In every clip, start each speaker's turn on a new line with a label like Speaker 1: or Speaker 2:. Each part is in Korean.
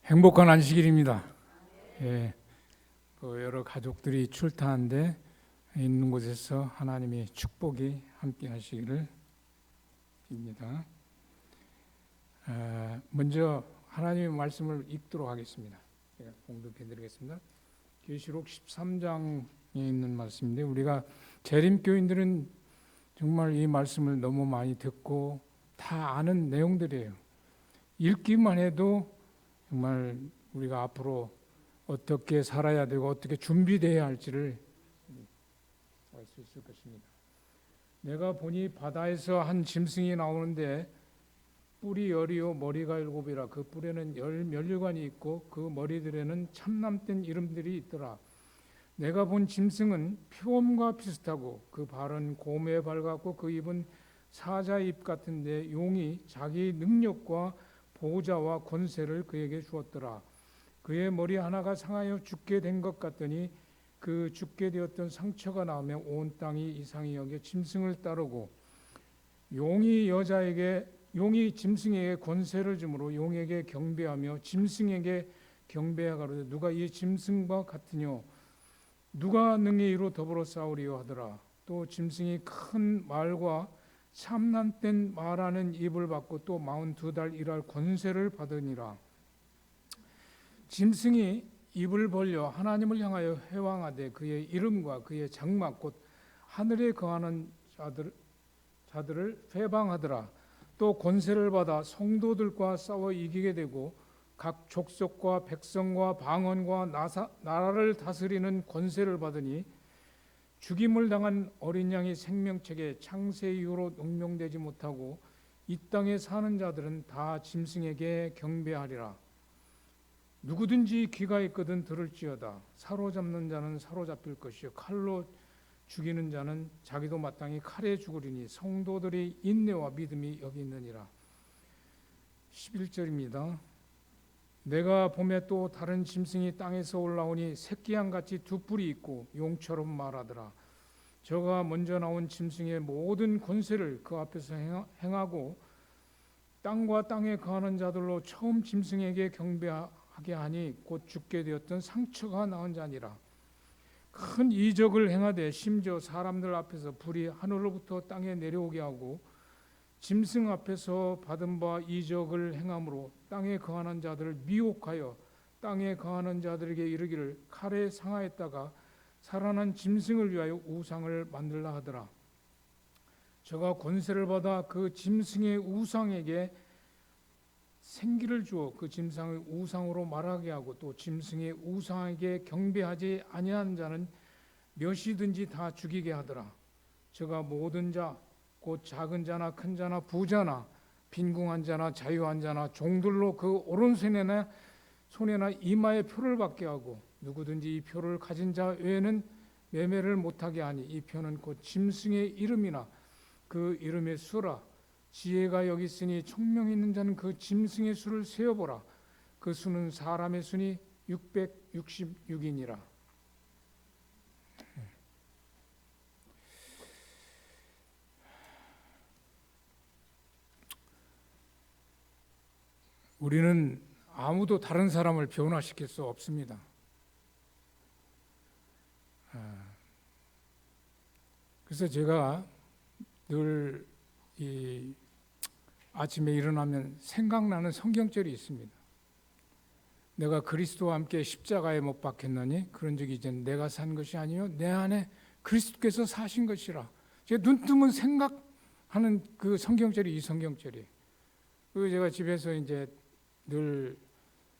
Speaker 1: 행복한 안식일입니다. 예, 여러 가족들이 출타한데 있는 곳에서 하나님의 축복이 함께 하시기를 빕니다. 먼저 하나님의 말씀을 읽도록 하겠습니다. 제가 공독해 드리겠습니다. 계시록 13장에 있는 말씀인데, 우리가 재림교인들은 정말 이 말씀을 너무 많이 듣고 다 아는 내용들이에요. 읽기만 해도 정말 우리가 앞으로 어떻게 살아야 되고 어떻게 준비되어야 할지를 알 수 있을 것입니다. 내가 보니 바다에서 한 짐승이 나오는데 뿔이 열이요 머리가 일곱이라. 그 뿔에는 열 면류관이 있고 그 머리들에는 참남된 이름들이 있더라. 내가 본 짐승은 표범과 비슷하고 그 발은 곰의 발 같고 그 입은 사자의 입 같은데 용이 자기 능력과 보호자와 권세를 그에게 주었더라. 그의 머리 하나가 상하여 죽게 된 것 같더니 그 죽게 되었던 상처가 나오며 온 땅이 이상히 여겨 짐승을 따르고, 용이 짐승에게 권세를 주므로 용에게 경배하며 짐승에게 경배하가로되 누가 이 짐승과 같으뇨 누가 능히 이로 더불어 싸우리요 하더라. 또 짐승이 큰 말과 참남된 말하는 입을 받고 또 42달 일할 권세를 받으니라. 짐승이 입을 벌려 하나님을 향하여 회왕하되 그의 이름과 그의 장막 곧 하늘에 거하는 자들을 회방하더라. 또 권세를 받아 성도들과 싸워 이기게 되고 각 족속과 백성과 방언과 나라를 다스리는 권세를 받으니 죽임을 당한 어린 양의 생명책에 창세 이후로 농명되지 못하고 이 땅에 사는 자들은 다 짐승에게 경배하리라. 누구든지 귀가 있거든 들을지어다. 사로잡는 자는 사로잡힐 것이요 칼로 죽이는 자는 자기도 마땅히 칼에 죽으리니 성도들의 인내와 믿음이 여기 있느니라. 11절입니다. 내가 보매 또 다른 짐승이 땅에서 올라오니 새끼양같이 두 뿔이 있고 용처럼 말하더라. 저가 먼저 나온 짐승의 모든 권세를 그 앞에서 행하고 땅과 땅에 거하는 자들로 처음 짐승에게 경배하게 하니 곧 죽게 되었던 상처가 나은 자니라. 큰 이적을 행하되 심지어 사람들 앞에서 불이 하늘로부터 땅에 내려오게 하고 짐승 앞에서 받은 바 이적을 행함으로 땅에 거하는 자들을 미혹하여 땅에 거하는 자들에게 이르기를 칼에 상하였다가 살아난 짐승을 위하여 우상을 만들라 하더라. 저가 권세를 받아 그 짐승의 우상에게 생기를 주어 그 짐승의 우상으로 말하게 하고 또 짐승의 우상에게 경배하지 아니한 자는 몇이든지 다 죽이게 하더라. 저가 모든 자 곧 작은 자나 큰 자나 부자나 빈궁한 자나 자유한 자나 종들로 그 오른손이나 손에나 이마에 표를 받게 하고 누구든지 이 표를 가진 자 외에는 매매를 못하게 하니 이 표는 곧 짐승의 이름이나 그 이름의 수라. 지혜가 여기 있으니 총명이 있는 자는 그 짐승의 수를 세어보라. 그 수는 사람의 수니 666이니라. 우리는 아무도 다른 사람을 변화시킬 수 없습니다. 그래서 제가 늘 아침에 일어나면 생각나는 성경절이 있습니다. 내가 그리스도와 함께 십자가에 못 박혔느니 그런 적이 이제 내가 산 것이 아니요 내 안에 그리스도께서 사신 것이라. 제가 눈뜨면 생각하는 그 성경절이 이 성경절이에요. 그리고 제가 집에서 이제 늘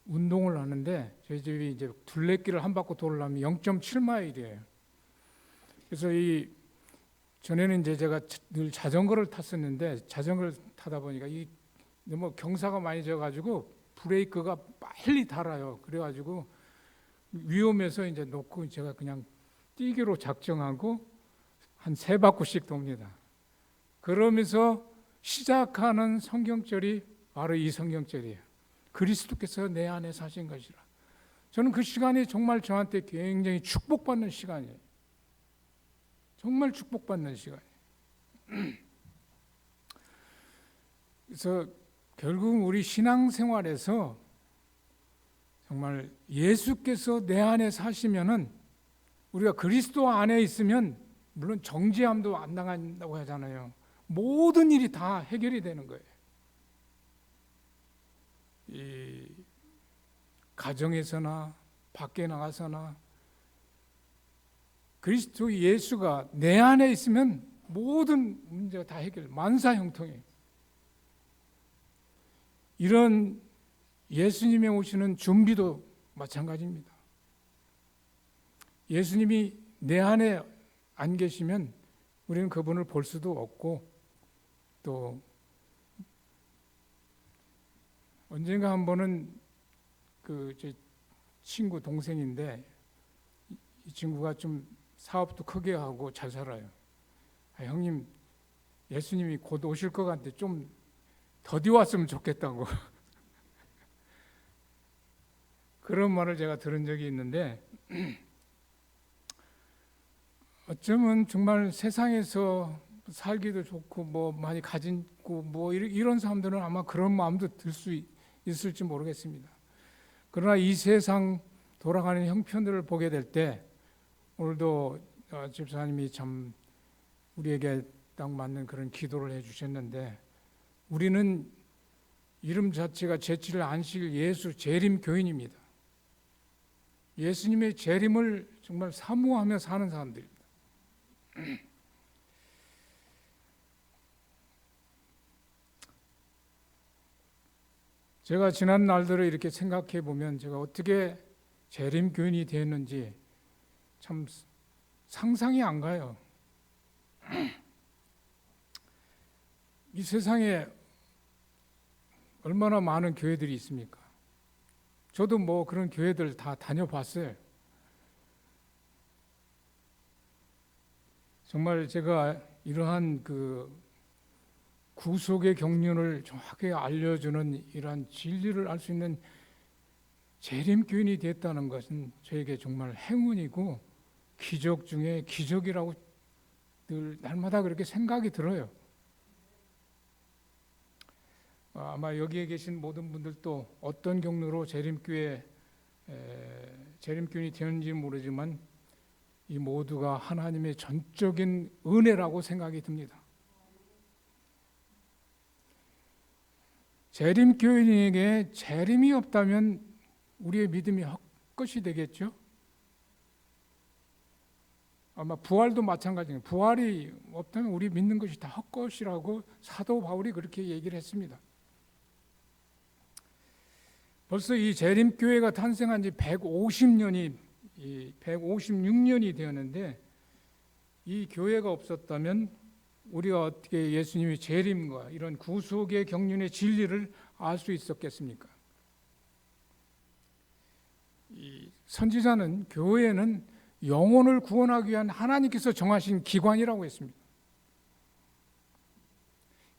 Speaker 1: 운동을 하는데 저희 집이 이제 둘레길을 한 바퀴 돌으려면 0.7마일이에요. 그래서 전에는 이제 제가 늘 자전거를 탔었는데 자전거를 타다 보니까 너무 경사가 많이 져가지고 브레이크가 빨리 닳아요. 그래가지고 위험해서 이제 놓고 제가 그냥 뛰기로 작정하고 한 3바퀴씩 돕니다. 그러면서 시작하는 성경절이 바로 이 성경절이에요. 그리스도께서 내 안에 사신 것이라. 저는 그 시간이 정말 저한테 굉장히 축복받는 시간이에요. 정말 축복받는 시간이에요. 그래서 결국 우리 신앙생활에서 정말 예수께서 내 안에 사시면은, 우리가 그리스도 안에 있으면 물론 정죄함도 안 당한다고 하잖아요. 모든 일이 다 해결이 되는 거예요. 이 가정에서나 밖에 나가서나 그리스도 예수가 내 안에 있으면 모든 문제가 다 해결, 만사형통해요. 이런 예수님의 오시는 준비도 마찬가지입니다. 예수님이 내 안에 안 계시면 우리는 그분을 볼 수도 없고, 또 언젠가 한 번은 제 친구 동생인데, 이 친구가 좀 사업도 크게 하고 잘 살아요. 형님, 예수님이 곧 오실 것 같은데 좀 더디 왔으면 좋겠다고 그런 말을 제가 들은 적이 있는데, 어쩌면 정말 세상에서 살기도 좋고 뭐 많이 가진고 뭐 이런 사람들은 아마 그런 마음도 들 수 있을지 모르겠습니다. 그러나 이 세상 돌아가는 형편들을 보게 될 때, 오늘도 집사님이 참 우리에게 딱 맞는 그런 기도를 해주셨는데, 우리는 이름 자체가 제7일 안식일 예수 재림 교인입니다. 예수님의 재림을 정말 사모하며 사는 사람들입니다. 제가 지난 날들을 이렇게 생각해 보면 제가 어떻게 재림 교인이 되었는지 참 상상이 안 가요. 이 세상에 얼마나 많은 교회들이 있습니까? 저도 뭐 그런 교회들 다 다녀봤어요. 정말 제가 이러한 구속의 경륜을 정확하게 알려주는 이러한 진리를 알 수 있는 재림교인이 됐다는 것은 저에게 정말 행운이고 기적 중에 기적이라고 늘 날마다 그렇게 생각이 들어요. 아마 여기에 계신 모든 분들도 어떤 경로로 재림교인이 되었는지 모르지만 이 모두가 하나님의 전적인 은혜라고 생각이 듭니다. 재림교인에게 재림이 없다면 우리의 믿음이 헛것이 되겠죠. 아마 부활도 마찬가지예요. 부활이 없다면 우리 믿는 것이 다 헛것이라고 사도 바울이 그렇게 얘기를 했습니다. 벌써 이 재림교회가 탄생한 지 156년이 되었는데, 이 교회가 없었다면 우리가 어떻게 예수님의 재림과 이런 구속의 경륜의 진리를 알 수 있었겠습니까? 이 선지자는 교회는 영혼을 구원하기 위한 하나님께서 정하신 기관이라고 했습니다.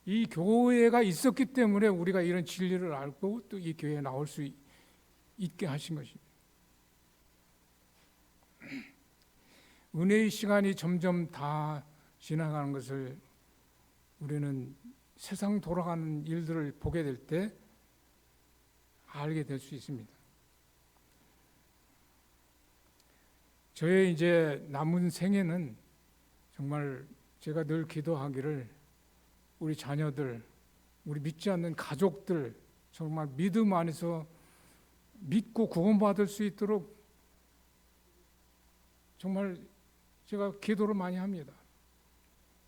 Speaker 1: 이 교회가 있었기 때문에 우리가 이런 진리를 알고 또 이 교회에 나올 수 있게 하신 것입니다. 은혜의 시간이 점점 다 지나가는 것을 우리는 세상 돌아가는 일들을 보게 될 때 알게 될 수 있습니다. 저의 이제 남은 생애는 정말 제가 늘 기도하기를 우리 자녀들, 우리 믿지 않는 가족들 정말 믿음 안에서 믿고 구원받을 수 있도록 정말 제가 기도를 많이 합니다.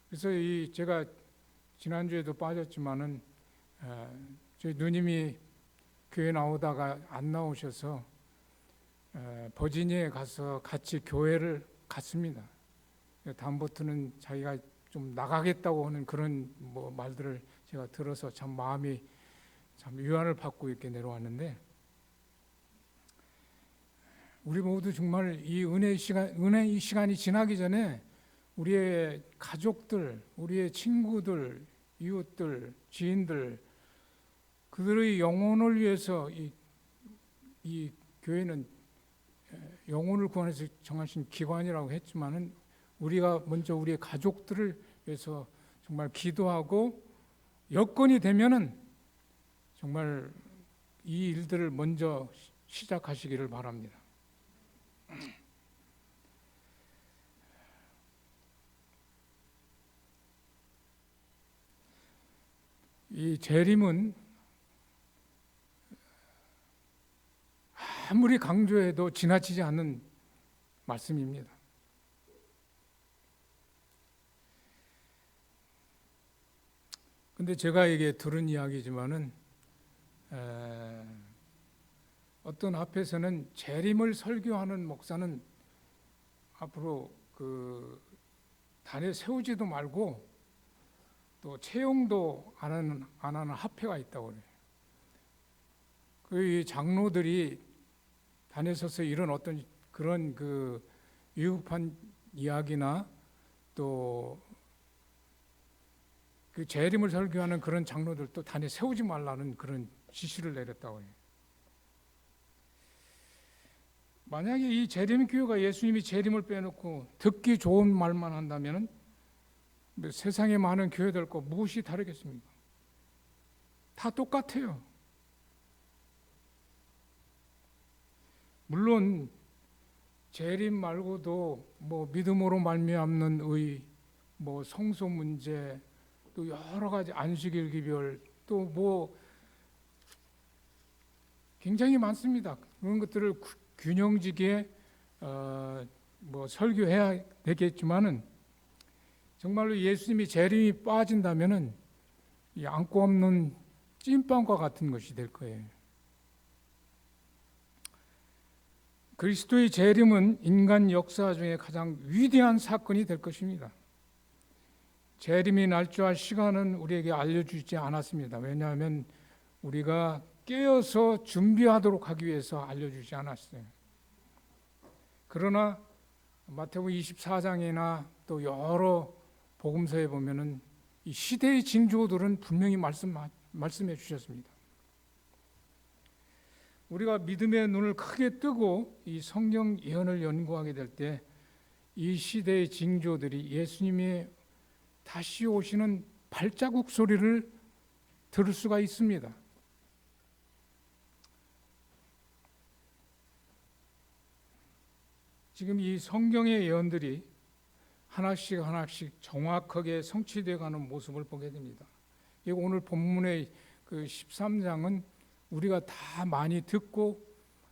Speaker 1: 그래서 제가 지난주에도 빠졌지만은 저희 누님이 교회 나오다가 안 나오셔서 버지니아에 가서 같이 교회를 갔습니다. 다음부터는 자기가 좀 나가겠다고 하는 그런 말들을 제가 들어서 참 마음이 참 위안을 받고 이렇게 내려왔는데, 우리 모두 정말 이 은혜의 시간이 지나기 전에 우리의 가족들, 우리의 친구들, 이웃들, 지인들, 그들의 영혼을 위해서 이 교회는 영혼을 구원해서 정하신 기관이라고 했지만은 우리가 먼저 우리의 가족들을 위해서 정말 기도하고, 여건이 되면은 정말 이 일들을 먼저 시작하시기를 바랍니다. 이 재림은 아무리 강조해도 지나치지 않는 말씀입니다. 근데 제가 이게 들은 이야기지만은 어떤 앞에서는 재림을 설교하는 목사는 앞으로 그 단에 세우지도 말고 또 채용도 안 하는 학회가 있다고 그래요. 그 장로들이 단에 서서 이런 어떤 그런 그 위급한 이야기나 또 그 재림을 설교하는 그런 장로들도 단에 세우지 말라는 그런 지시를 내렸다고 해요. 만약에 이 재림 교회가 예수님이 재림을 빼놓고 듣기 좋은 말만 한다면 세상에 많은 교회들과 무엇이 다르겠습니까? 다 똑같아요. 물론 재림 말고도 뭐 믿음으로 말미암는 의, 뭐 성소 문제, 또 여러 가지 안식일 기별, 또 뭐 굉장히 많습니다. 그런 것들을 균형지게 뭐 설교해야 되겠지만은 정말로 예수님이 재림이 빠진다면은 이 안고 없는 찐빵과 같은 것이 될 거예요. 그리스도의 재림은 인간 역사 중에 가장 위대한 사건이 될 것입니다. 재림이 날 줄 알 시간은 우리에게 알려주지 않았습니다. 왜냐하면 우리가 깨어서 준비하도록 하기 위해서 알려주지 않았어요. 그러나 마태복음 24장이나 또 여러 복음서에 보면은 이 시대의 징조들은 분명히 말씀해 주셨습니다. 우리가 믿음의 눈을 크게 뜨고 이 성경 예언을 연구하게 될 때 이 시대의 징조들이 예수님의 다시 오시는 발자국 소리를 들을 수가 있습니다. 지금 이 성경의 예언들이 하나씩 정확하게 성취되어 가는 모습을 보게 됩니다. 오늘 본문의 그 13장은 우리가 다 많이 듣고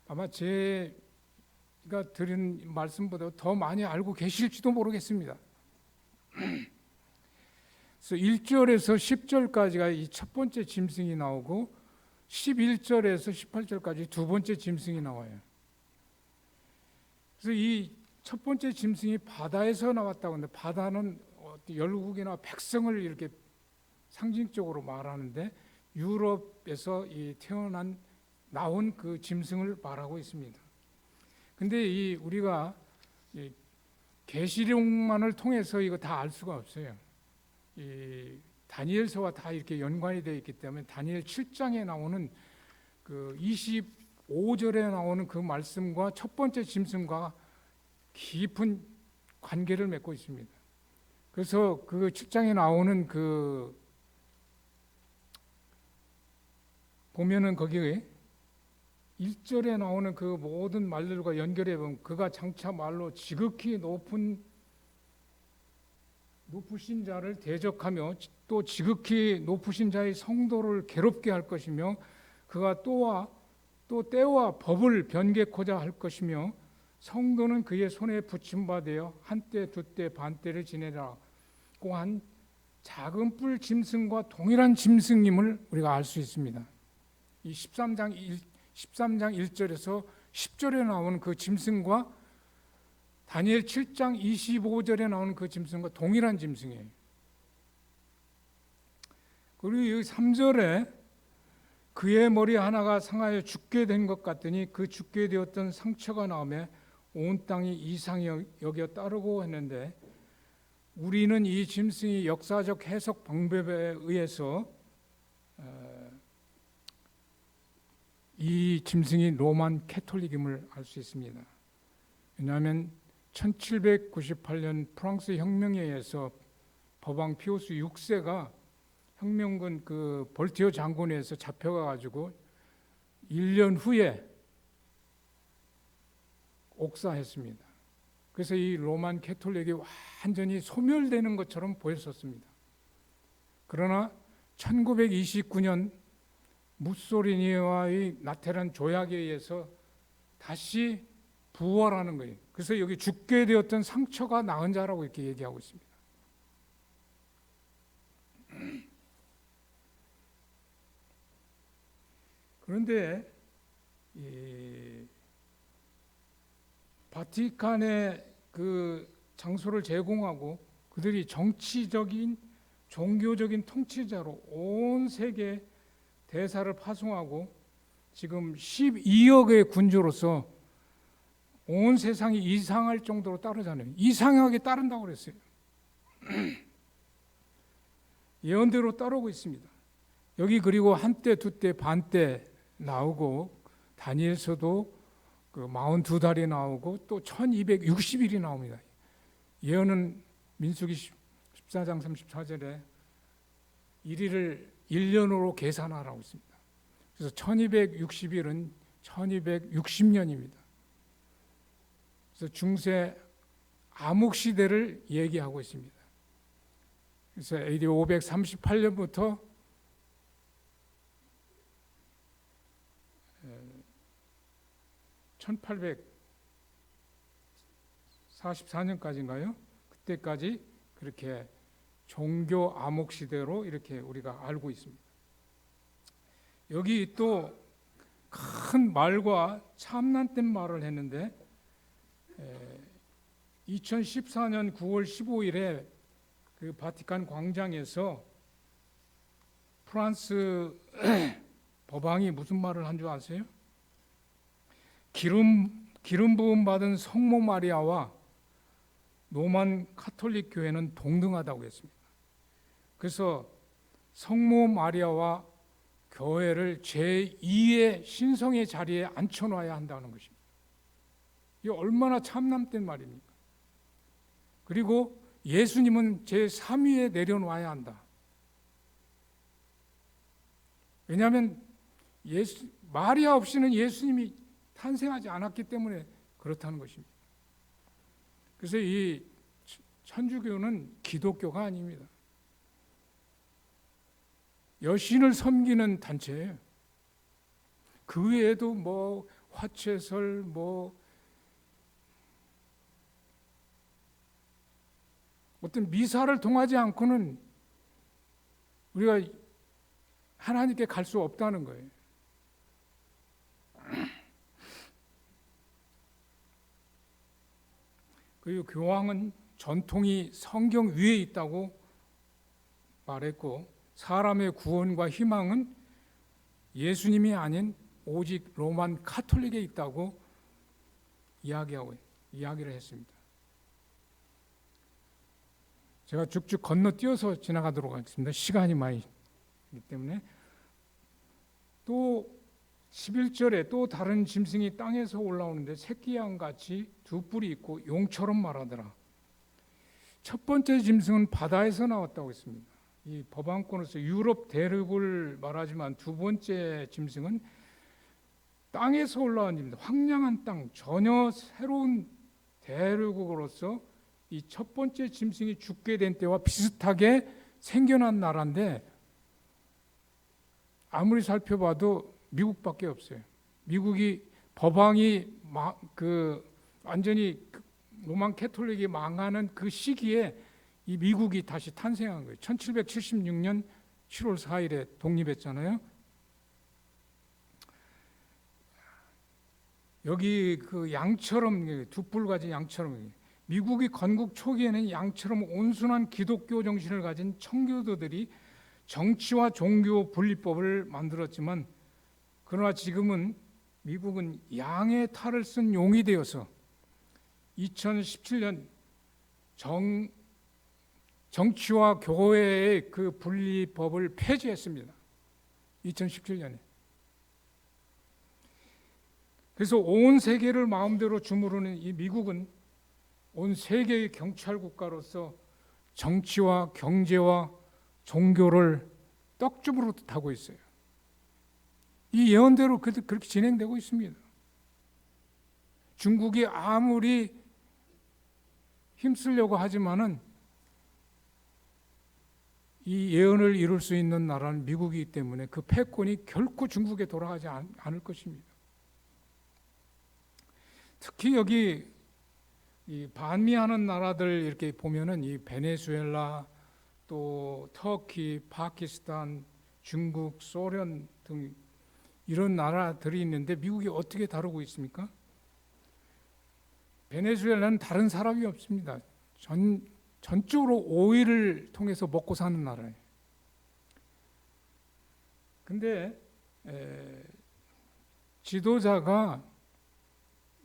Speaker 1: 아마 제가 드린 말씀보다 더 많이 알고 계실지도 모르겠습니다. 그래서 1절에서 10절까지가 이 첫 번째 짐승이 나오고 11절에서 18절까지 두 번째 짐승이 나와요. 그래서 이 첫 번째 짐승이 바다에서 나왔다고 하는데 바다는 열국이나 백성을 이렇게 상징적으로 말하는데 유럽에서 나온 그 짐승을 말하고 있습니다. 근데 우리가 계시록만을 통해서 이거 다 알 수가 없어요. 이 다니엘서와 다 이렇게 연관이 되어 있기 때문에 다니엘 7장에 나오는 그 25절에 나오는 그 말씀과 첫 번째 짐승과 깊은 관계를 맺고 있습니다. 그래서 그 7장에 나오는 그 보면은 거기에 1절에 나오는 그 모든 말들과 연결해 보면 그가 장차 말로 지극히 높으신 자를 대적하며 또 지극히 높으신 자의 성도를 괴롭게 할 것이며 그가 또 때와 법을 변개코자 할 것이며 성도는 그의 손에 붙임받아 한때 두때 반때를 지내라. 또한 작은 뿔 짐승과 동일한 짐승임을 우리가 알 수 있습니다. 이 13장 1절에서 10절에 나오는 그 짐승과 다니엘 7장 25절에 나오는 그 짐승과 동일한 짐승이에요. 그리고 3절에 그의 머리 하나가 상하여 죽게 된 것 같더니 그 죽게 되었던 상처가 나오며 온 땅이 이상히 여겨 따르고 했는데 우리는 이 짐승이 역사적 해석 방법에 의해서 이 짐승이 로만 캐톨릭임을 알 수 있습니다. 왜냐하면 1798년 프랑스 혁명에 의해서 법왕 피우스 6세가 혁명군 그 볼티어 장군에서 잡혀가 가지고 1년 후에 옥사했습니다. 그래서 이 로만 캐톨릭이 완전히 소멸되는 것처럼 보였었습니다. 그러나 1929년 무소리니와의 나테란 조약에 의해서 다시 부활하는 거예요. 그래서 여기 죽게 되었던 상처가 나은 자라고 이렇게 얘기하고 있습니다. 그런데 이 바티칸의 그 장소를 제공하고 그들이 정치적인 종교적인 통치자로 온 세계 대사를 파송하고 지금 12억의 군주로서 온 세상이 이상할 정도로 따르잖아요. 이상하게 따른다고 그랬어요. 예언대로 따르고 있습니다. 여기 그리고 한때 두때 반때 나오고 다니엘서도 그 42달이 나오고 또 1260일이 나옵니다. 예언은 민수기 14장 34절에 일일을 1년으로 계산하라고 있습니다. 그래서 1260일은 1260년입니다. 그래서 중세 암흑시대를 얘기하고 있습니다. 그래서 AD 538년부터 1844년까지인가요? 그때까지 그렇게 종교 암흑시대로 이렇게 우리가 알고 있습니다. 여기 또 큰 말과 참난된 말을 했는데 2014년 9월 15일에 그 바티칸 광장에서 프랑스 법왕이 무슨 말을 한 줄 아세요? 기름 부음 받은 성모 마리아와 로만 카톨릭 교회는 동등하다고 했습니다. 그래서 성모 마리아와 교회를 제2의 신성의 자리에 앉혀놔야 한다는 것입니다. 이게 얼마나 참남된 말입니까? 그리고 예수님은 제3위에 내려놔야 한다. 왜냐하면 마리아 없이는 예수님이 탄생하지 않았기 때문에 그렇다는 것입니다. 그래서 이 천주교는 기독교가 아닙니다. 여신을 섬기는 단체예요. 그 외에도 뭐 화채설 어떤 미사를 통하지 않고는 우리가 하나님께 갈 수 없다는 거예요. 그리고 교황은 전통이 성경 위에 있다고 말했고 사람의 구원과 희망은 예수님이 아닌 오직 로만 카톨릭에 있다고 이야기를 했습니다. 제가 쭉쭉 건너뛰어서 지나가도록 하겠습니다. 시간이 많이 있기 때문에. 또 11절에 또 다른 짐승이 땅에서 올라오는데 새끼양같이 두 뿔이 있고 용처럼 말하더라. 첫 번째 짐승은 바다에서 나왔다고 했습니다. 이 법왕권으로서 유럽 대륙을 말하지만 두 번째 짐승은 땅에서 올라온 짐승, 황량한 땅, 전혀 새로운 대륙으로서 이 첫 번째 짐승이 죽게 된 때와 비슷하게 생겨난 나라인데 아무리 살펴봐도 미국밖에 없어요. 미국이 법왕이 완전히 로만 캐톨릭이 망하는 그 시기에 이 미국이 다시 탄생한 거예요. 1776년 7월 4일에 독립했잖아요. 여기 그 양처럼 두 뿔 가진 양처럼 미국이 건국 초기에는 양처럼 온순한 기독교 정신을 가진 청교도들이 정치와 종교 분리법을 만들었지만 그러나 지금은 미국은 양의 탈을 쓴 용이 되어서 2017년 정치와 교회의 그 분리법을 폐지했습니다. 2017년에. 그래서 온 세계를 마음대로 주무르는 이 미국은 온 세계의 경찰 국가로서 정치와 경제와 종교를 떡주부르듯 하고 있어요. 이 예언대로 그렇게 진행되고 있습니다. 중국이 아무리 힘쓰려고 하지만은 이 예언을 이룰 수 있는 나라는 미국이기 때문에 그 패권이 결코 중국에 돌아가지 않을 것입니다. 특히 여기 이 반미하는 나라들 이렇게 보면은 이 베네수엘라, 또 터키, 파키스탄, 중국, 소련 등 이런 나라들이 있는데 미국이 어떻게 다루고 있습니까? 베네수엘라는 다른 사람이 없습니다. 전적으로 오일을 통해서 먹고 사는 나라예요. 근데 지도자가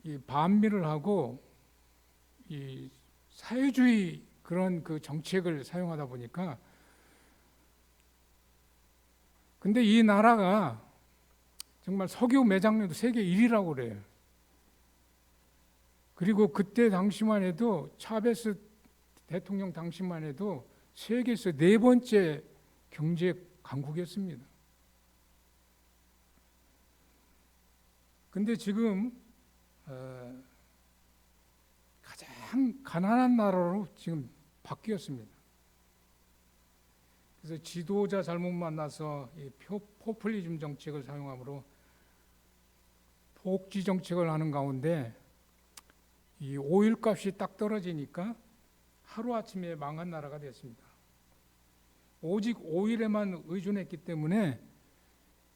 Speaker 1: 이 반미를 하고 이 사회주의 그런 그 정책을 사용하다 보니까, 근데 이 나라가 정말 석유 매장량도 세계 1위라고 그래요. 그리고 그때 당시만 해도 차베스 대통령 당시만 해도 세계에서 4번째 경제 강국이었습니다. 근데 지금 가장 가난한 나라로 지금 바뀌었습니다. 그래서 지도자 잘못 만나서 이 포퓰리즘 정책을 사용함으로 복지 정책을 하는 가운데 이 오일 값이 딱 떨어지니까 하루아침에 망한 나라가 됐습니다. 오직 오일에만 의존했기 때문에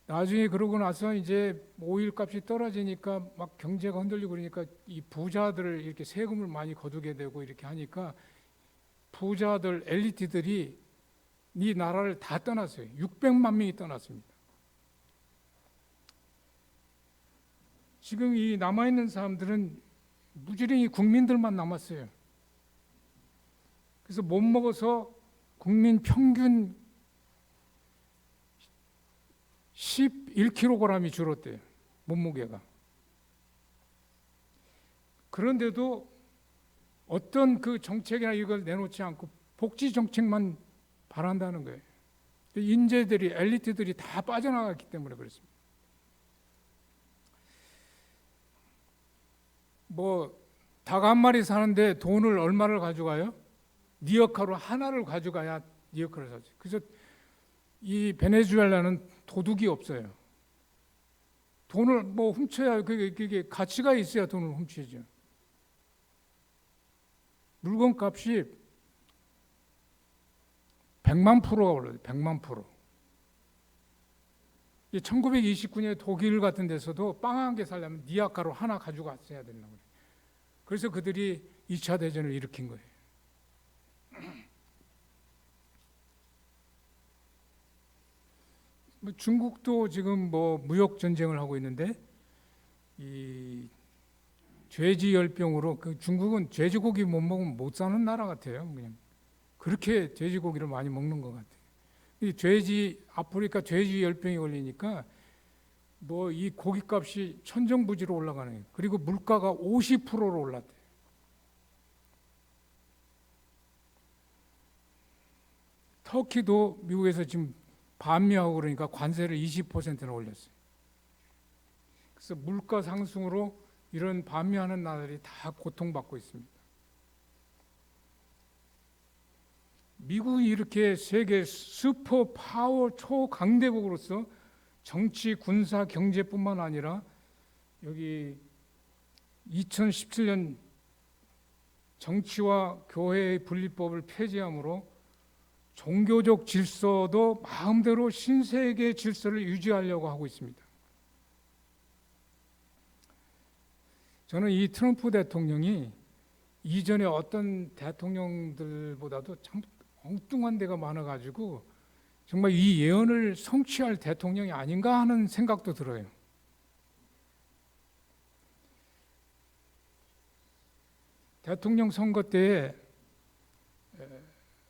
Speaker 1: 나중에 그러고 나서 이제 오일 값이 떨어지니까 막 경제가 흔들리고 그러니까 이 부자들을 이렇게 세금을 많이 거두게 되고 이렇게 하니까 부자들, 엘리트들이 이 나라를 다 떠났어요. 600만 명이 떠났습니다. 지금 이 남아있는 사람들은 무지랭이 국민들만 남았어요. 그래서 못 먹어서 국민 평균 11kg이 줄었대요. 몸무게가. 그런데도 어떤 그 정책이나 이걸 내놓지 않고 복지 정책만 바란다는 거예요. 인재들이, 엘리트들이 다 빠져나갔기 때문에 그렇습니다. 닭 한 마리 사는데 돈을 얼마를 가져가요? 니어카로 하나를 가져가야 니어카를 사죠. 그래서 이 베네수엘라는 도둑이 없어요. 돈을 훔쳐야 그게 가치가 있어야 돈을 훔치죠. 물건 값이 100만 프로가 올라요. 100만 프로. 1929년에 독일 같은 데서도 빵 한 개 살려면 니아카로 하나 가지고 왔어야 된다고 그래요. 그래서 그들이 2차 대전을 일으킨 거예요. 중국도 지금 무역 전쟁을 하고 있는데 이 돼지 열병으로 중국은 돼지고기 못 먹으면 못 사는 나라 같아요. 그냥 그렇게 돼지고기를 많이 먹는 것 같아요. 이 아프리카 돼지 열병이 걸리니까 이 고기값이 천정부지로 올라가는 거예요. 그리고 물가가 50%로 올랐대요. 터키도 미국에서 지금 반미하고 그러니까 관세를 20%나 올렸어요. 그래서 물가 상승으로 이런 반미하는 나라들이 다 고통받고 있습니다. 미국이 이렇게 세계 슈퍼 파워 초강대국으로서 정치, 군사, 경제뿐만 아니라 여기 2017년 정치와 교회의 분리법을 폐지함으로 종교적 질서도 마음대로 신세계 질서를 유지하려고 하고 있습니다. 저는 이 트럼프 대통령이 이전에 어떤 대통령들보다도 참 엉뚱한 데가 많아가지고 정말 이 예언을 성취할 대통령이 아닌가 하는 생각도 들어요. 대통령 선거 때에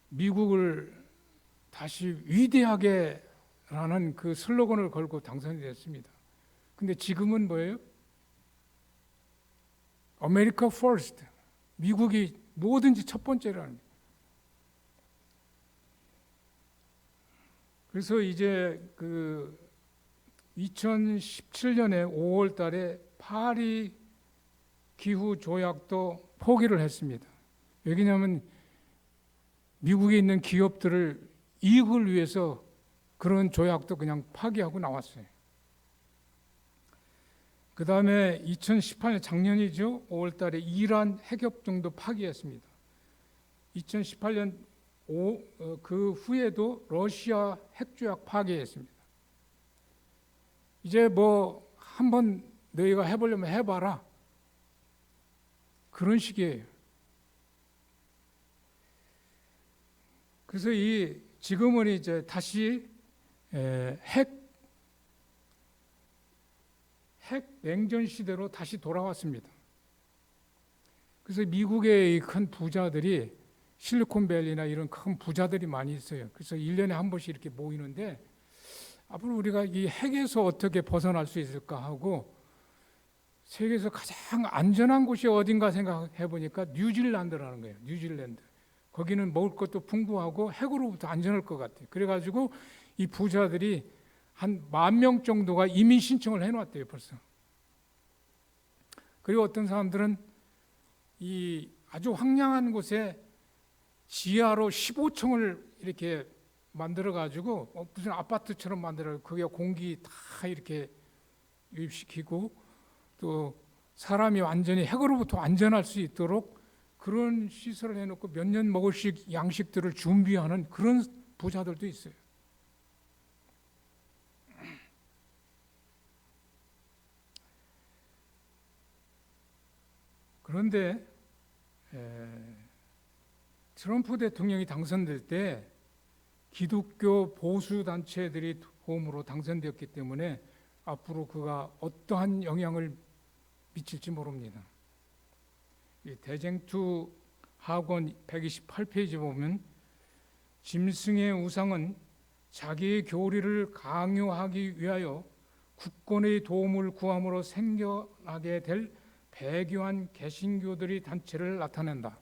Speaker 1: 미국을 다시 위대하게 라는 그 슬로건을 걸고 당선이 됐습니다. 근데 지금은 뭐예요? 아메리카 퍼스트. 미국이 뭐든지 첫 번째라는 거예요. 그래서 이제 2017년에 5월 달에 파리 기후 조약도 포기를 했습니다. 왜냐하면 미국에 있는 기업들을 이익을 위해서 그런 조약도 그냥 파기하고 나왔어요. 그 다음에 2018년 작년이죠. 5월 달에 이란 핵협정도 파기했습니다. 2018년 그 후에도 러시아 핵조약 파기했습니다. 이제 뭐 한번 너희가 해보려면 해봐라. 그런 식이에요. 그래서 지금은 이제 다시 핵 냉전 시대로 다시 돌아왔습니다. 그래서 미국의 큰 부자들이 실리콘밸리나 이런 큰 부자들이 많이 있어요. 그래서 1년에 한 번씩 이렇게 모이는데 앞으로 우리가 이 핵에서 어떻게 벗어날 수 있을까 하고 세계에서 가장 안전한 곳이 어딘가 생각해 보니까 뉴질랜드라는 거예요. 뉴질랜드. 거기는 먹을 것도 풍부하고 핵으로부터 안전할 것 같아요. 그래가지고 이 부자들이 한 10,000명 정도가 이민 신청을 해놨대요, 벌써. 그리고 어떤 사람들은 이 아주 황량한 곳에 지하로 15층을 이렇게 만들어가지고 무슨 아파트처럼 만들어 거기에 공기 다 이렇게 유입시키고 또 사람이 완전히 핵으로부터 안전할 수 있도록 그런 시설을 해놓고 몇 년 먹을 양식들을 준비하는 그런 부자들도 있어요. 그런데 트럼프 대통령이 당선될 때 기독교 보수 단체들이 도움으로 당선되었기 때문에 앞으로 그가 어떠한 영향을 미칠지 모릅니다. 대쟁투 학원 128페이지 보면 짐승의 우상은 자기의 교리를 강요하기 위하여 국권의 도움을 구함으로 생겨나게 될 배교한 개신교들이 단체를 나타낸다.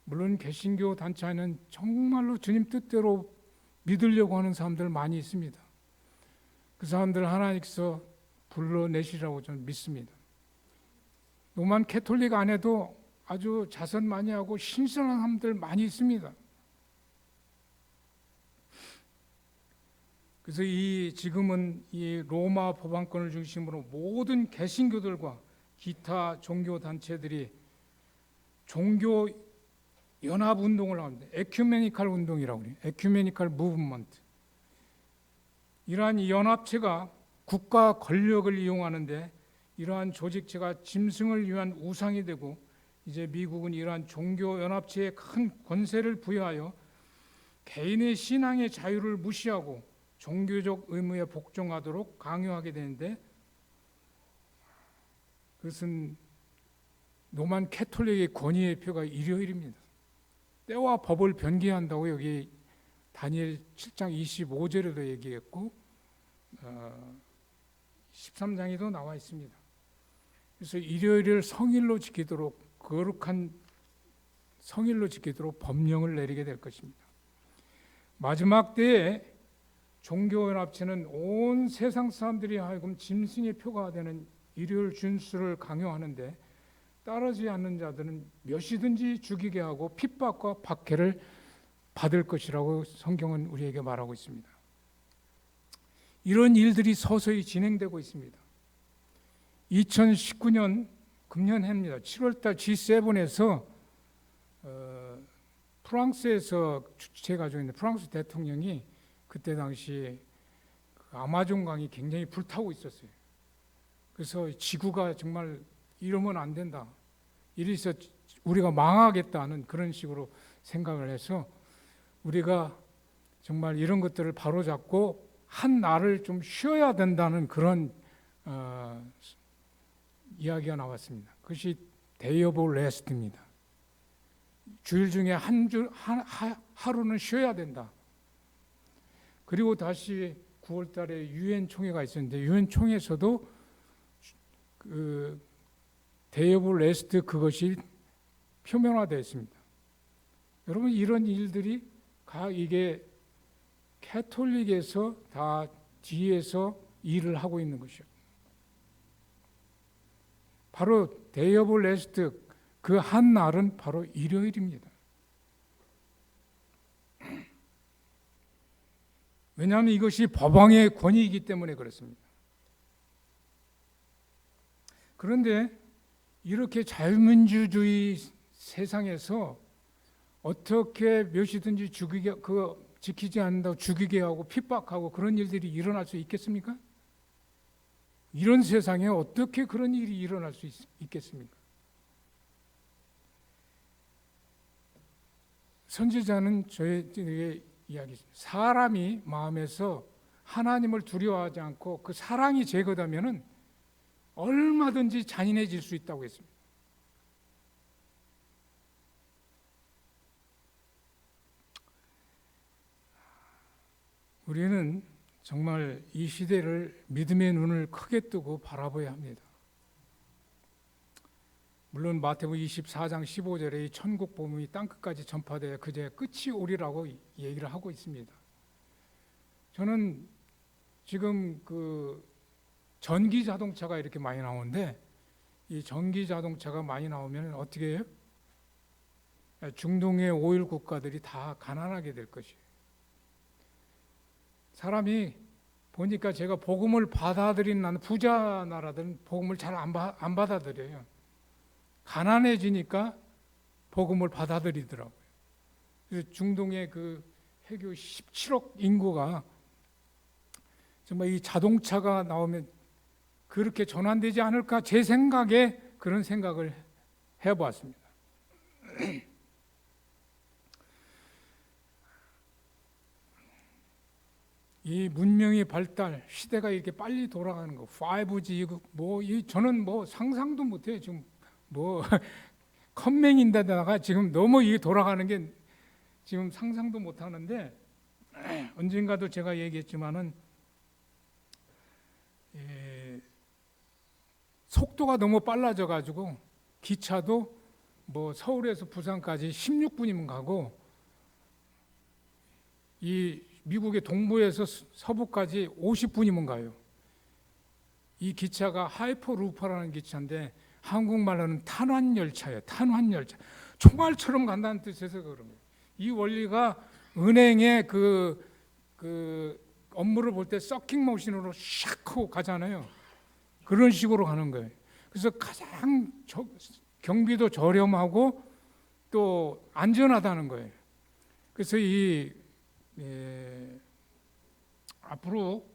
Speaker 1: 물론 개신교 단체에는 정말로 주님 뜻대로 믿으려고 하는 사람들 많이 있습니다. 그 사람들 하나님께서 불러내시라고 저는 믿습니다. 로만 캐톨릭 안에도 아주 자선 많이 하고 신선한 사람들 많이 있습니다. 그래서 지금은 이 로마 법안권을 중심으로 모든 개신교들과 기타 종교 단체들이 종교 연합 운동을 하는데 에큐메니컬 운동이라고 해요. 에큐메니컬 무브먼트. 이러한 연합체가 국가 권력을 이용하는데 이러한 조직체가 짐승을 위한 우상이 되고 이제 미국은 이러한 종교 연합체에 큰 권세를 부여하여 개인의 신앙의 자유를 무시하고 종교적 의무에 복종하도록 강요하게 되는데 그것은 로만 캐톨릭의 권위의 표가 일요일입니다. 때와 법을 변개한다고 여기 다니엘 7장 25절에도 얘기했고 13장에도 나와 있습니다. 그래서 일요일을 성일로 지키도록 거룩한 성일로 지키도록 법령을 내리게 될 것입니다. 마지막 때에 종교연합체는 온 세상 사람들이 하여금 짐승의 표가 되는 일요일 준수를 강요하는데 따르지 않는 자들은 몇이든지 죽이게 하고 핍박과 박해를 받을 것이라고 성경은 우리에게 말하고 있습니다. 이런 일들이 서서히 진행되고 있습니다. 2019년 금년해입니다. 7월달 G7에서 프랑스에서 주최해가지고 있는 프랑스 대통령이 그때 당시 아마존 강이 굉장히 불타고 있었어요. 그래서 지구가 정말 이러면 안 된다. 이래서 우리가 망하겠다는 그런 식으로 생각을 해서 우리가 정말 이런 것들을 바로잡고 한 날을 좀 쉬어야 된다는 그런 이야기가 나왔습니다. 그것이 Day of Rest입니다. 주일 중에 하루는 쉬어야 된다. 그리고 다시 9월 달에 유엔 총회가 있었는데 유엔 총회에서도 그 Day of Rest 그것이 표면화되어 있습니다. 여러분 이런 일들이 이게 캐톨릭에서 다 뒤에서 일을 하고 있는 것이요. 바로 데이 오브 레스트, 그 한 날은 바로 일요일입니다. 왜냐하면 이것이 법왕의 권위이기 때문에 그렇습니다. 그런데 이렇게 자유민주주의 세상에서 어떻게 몇이든지 지키지 않는다고 죽이게 하고 핍박하고 그런 일들이 일어날 수 있겠습니까? 이런 세상에 어떻게 그런 일이 일어날 수 있겠습니까? 선지자는 저에게 이야기했습니다. 사람이 마음에서 하나님을 두려워하지 않고 그 사랑이 제거되면은 얼마든지 잔인해질 수 있다고 했습니다. 우리는 정말 이 시대를 믿음의 눈을 크게 뜨고 바라봐야 합니다. 물론 마태복음 24장 15절에 이 천국 복음이 땅끝까지 전파되어 그제 끝이 오리라고 얘기를 하고 있습니다. 저는 지금 그 전기 자동차가 이렇게 많이 나오는데 이 전기 자동차가 많이 나오면 어떻게 해요? 중동의 오일 국가들이 다 가난하게 될 것이에요. 사람이 보니까 제가 복음을 받아들인 나는 부자 나라들은 복음을 잘 안 받아들여요. 가난해지니까 복음을 받아들이더라고요. 그래서 중동의 그 해교 17억 인구가 정말 이 자동차가 나오면 그렇게 전환되지 않을까 제 생각에 그런 생각을 해보았습니다. 이 문명의 발달, 시대가 이렇게 빨리 돌아가는 거, 5G, 저는 상상도 못해요. 지금 컴맹인데다가 지금 너무 이게 돌아가는 게 지금 상상도 못 하는데, 언젠가도 제가 얘기했지만은, 속도가 너무 빨라져가지고, 기차도 서울에서 부산까지 16분이면 가고, 이 미국의 동부에서 서부까지 50분이면 가요. 이 기차가 하이퍼루퍼라는 기차인데 한국말로는 탄환열차예요. 탄환열차. 총알처럼 간다는 뜻에서 그런 거예요. 이 원리가 은행의 그 업무를 볼 때 서킹 머신으로 샥 하고 가잖아요. 그런 식으로 가는 거예요. 그래서 가장 경비도 저렴하고 또 안전하다는 거예요. 그래서 앞으로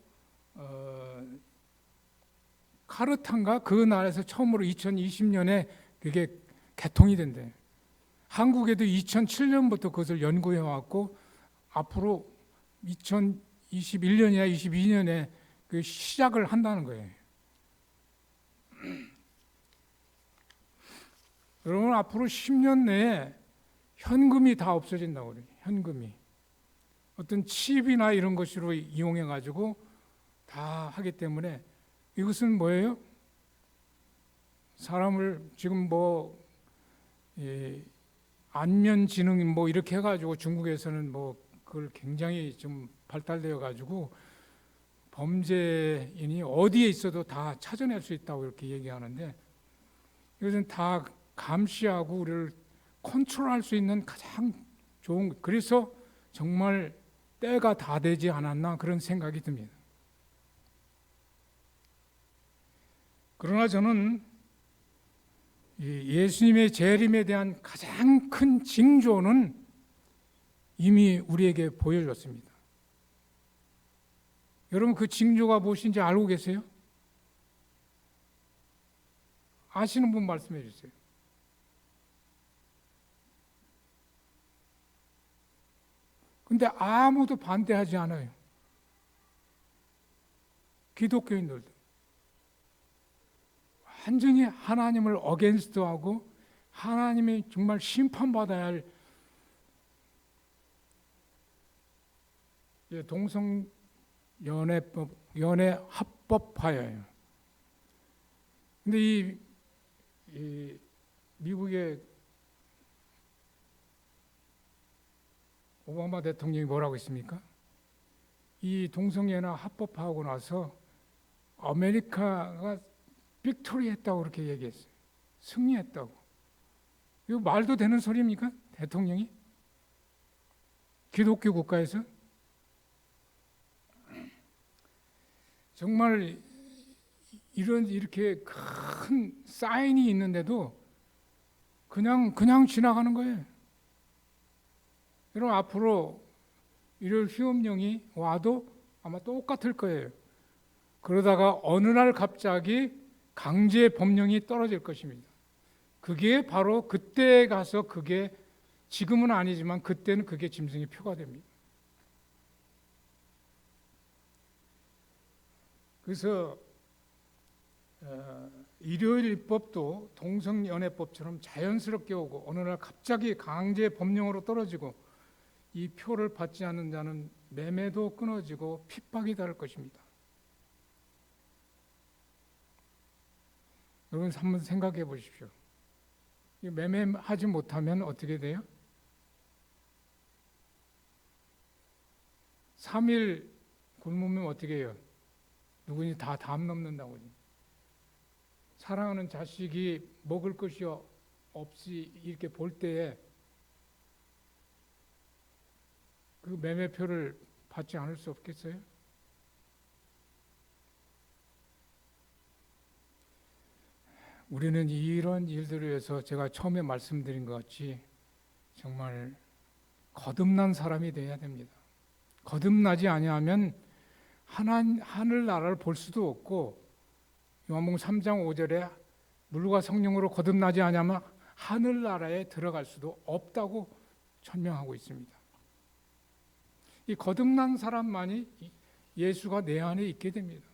Speaker 1: 카르탄가 그 나라에서 처음으로 2020년에 그게 개통이 된대. 한국에도 2007년부터 그것을 연구해 왔고 앞으로 2021년이나 22년에 그 시작을 한다는 거예요. 여러분 앞으로 10년 내에 현금이 다 없어진다고 그래요. 현금이. 어떤 칩이나 이런 것으로 이용해 가지고 다 하기 때문에 이것은 뭐예요? 사람을 지금 안면지능 이렇게 해가지고 중국에서는 그걸 굉장히 좀 발달되어 가지고 범죄인이 어디에 있어도 다 찾아낼 수 있다고 이렇게 얘기하는데 이것은 다 감시하고 우리를 컨트롤할 수 있는 가장 좋은, 그래서 정말 때가 다 되지 않았나 그런 생각이 듭니다. 그러나 저는 예수님의 재림에 대한 가장 큰 징조는 이미 우리에게 보여줬습니다. 여러분 그 징조가 무엇인지 알고 계세요? 아시는 분 말씀해 주세요. 근데 아무도 반대하지 않아요. 기독교인들도. 완전히 하나님을 어게인스트하고 하나님이 정말 심판받아야 할 동성연애법, 연애 합법화예요. 근데 이 미국의 오바마 대통령이 뭐라고 했습니까? 이 동성연애 합법화하고 나서 아메리카가 빅토리 했다고 그렇게 얘기했어요. 승리했다고. 이거 말도 되는 소리입니까? 대통령이? 기독교 국가에서? 정말 이렇게 큰 사인이 있는데도 그냥 지나가는 거예요. 여러분, 앞으로 이런 휴업령이 와도 아마 똑같을 거예요. 그러다가 어느 날 갑자기 강제 법령이 떨어질 것입니다. 그게 바로 그때 가서 그게, 지금은 아니지만 그때는 그게 짐승의 표가 됩니다. 그래서 일요일법도 동성연애법처럼 자연스럽게 오고 어느 날 갑자기 강제 법령으로 떨어지고 이 표를 받지 않는 자는 매매도 끊어지고 핍박이 닿을 것입니다. 여러분 한번 생각해 보십시오. 매매하지 못하면 어떻게 돼요? 3일 굶으면 어떻게 해요? 누구니 다 담 넘는다고. 사랑하는 자식이 먹을 것이 없이 이렇게 볼 때에 그 매매표를 받지 않을 수 없겠어요? 우리는 이런 일들을 위해서 제가 처음에 말씀드린 것 같이 정말 거듭난 사람이 되어야 됩니다. 거듭나지 아니하면 하늘나라를 볼 수도 없고, 요한복음 3장 5절에 물과 성령으로 거듭나지 아니하면 하늘나라에 들어갈 수도 없다고 천명하고 있습니다. 이 거듭난 사람만이 예수가 내 안에 있게 됩니다.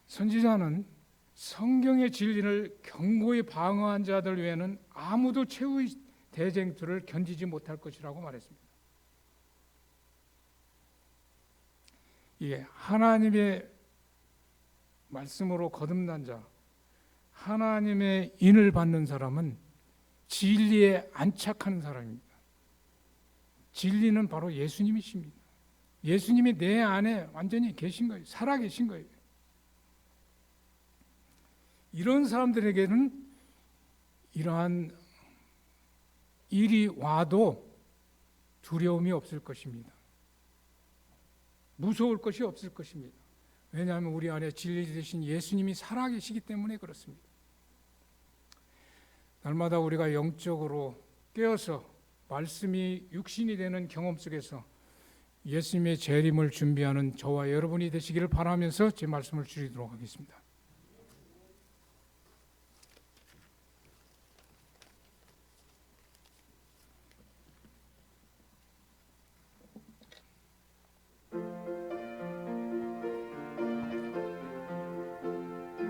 Speaker 1: 선지자는 성경의 진리를 견고히 방어한 자들 외에는 아무도 최후의 대쟁투를 견디지 못할 것이라고 말했습니다. 예, 하나님의 말씀으로 거듭난 자, 하나님의 인을 받는 사람은 진리에 안착하는 사람입니다. 진리는 바로 예수님이십니다. 예수님이 내 안에 완전히 계신 거예요. 살아 계신 거예요. 이런 사람들에게는 이러한 일이 와도 두려움이 없을 것입니다. 무서울 것이 없을 것입니다. 왜냐하면 우리 안에 진리 되신 예수님이 살아계시기 때문에 그렇습니다. 날마다 우리가 영적으로 깨어서 말씀이 육신이 되는 경험 속에서 예수님의 재림을 준비하는 저와 여러분이 되시기를 바라면서 제 말씀을 줄이도록 하겠습니다.